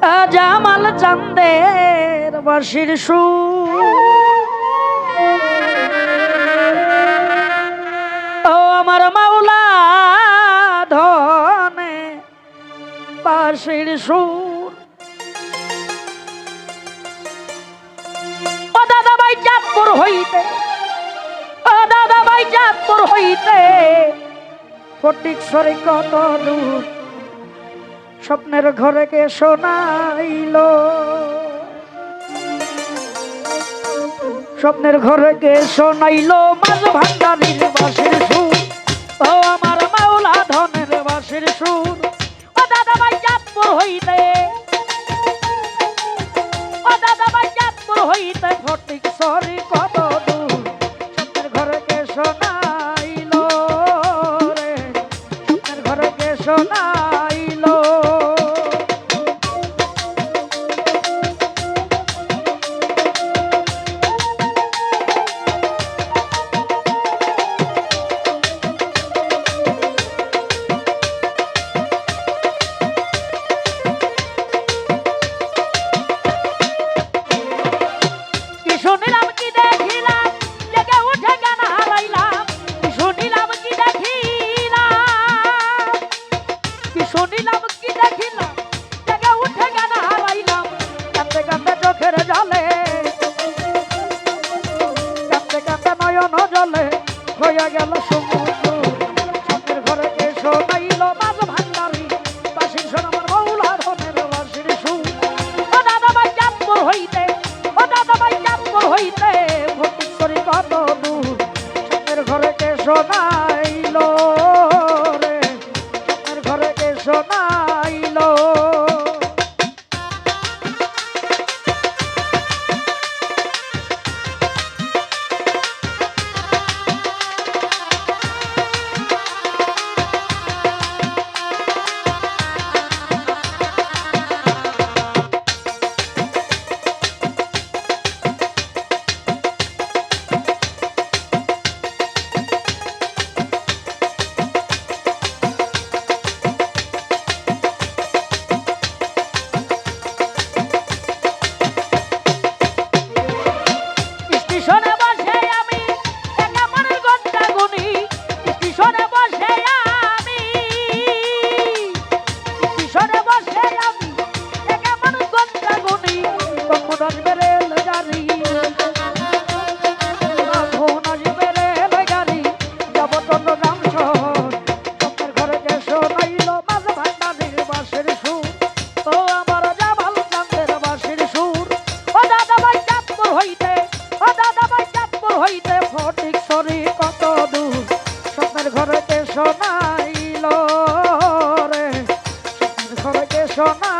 জামাল চাঁদের বাঁশির সুর ও আমার মাওলা ধনে বাঁশির সুর ও দাদা ভাই চাঁদপুর হইতে ও দাদা ভাই চাঁদপুর হইতে ফটিকছড়ি কত দূর স্বপ্নের ঘরে কে শোনাইল স্বপ্নের ঘরে কে শোনাইল মাঝ ভান্ডারির বাঁশির সুর ও আমার মাওলা ধনের বাঁশির সুর ও দাদা ভাই চাঁদপুর হইতে ও দাদা ভাই চাঁদপুর হইতে ফটিকছড়ি কত দূর স্বপ্নের ঘরে কে শোনাইল রে স্বপ্নের ঘরে কে শোনাইল শুনিলাম কি দেখিলাম জেগে উঠে গান হারাইলাম শুনিলাম কি দেখিলাম শুনিলাম কি দেখিলাম জেগে উঠে গান হারাইলাম কাঁদতে কাঁদতে চোখের জলে কাঁদতে কাঁদতে নয়ন জলে হইয়া গেল সমুদ্র স্বপ্নের ঘরে কে শোনাইল মাঝ ভান্ডারি বাঁশির সুর আমার মাওলা ধনের বাঁশির সুর ও দাদা ভাই চাঁদপুর হইতে ও দাদা ভাই চাঁদপুর হইতে ফটিকছড়ি কত দূর স্বপ্নের ঘরে কে শোনাইল রে স্বপ্নের ঘরে কে শোনাইল স্টেশনে বসে আমি একা মনের ঘন্টা গুনি স্টেশনে বসে আমি স্টেশনে বসে আমি একা মনের ঘন্টা গুনি কখন আসবে রেল গাড়ি কখন আসবে রেল গাড়ি যাব চট্টগ্রাম শহর স্বপ্নের ঘরে কে শোনাইল মাঝ ভান্ডারির বাঁশির সুর ও আমার জামাল চাঁদের বাঁশির সুর ও দাদা ভাই চাঁদপুর হইতে ও দাদা ভাই চাঁদপুর হইতে ফটিকছড়ি কত দূর স্বপ্নের ঘরে কে শোনাইল রে স্বপ্নের ঘরে কে শোনাইল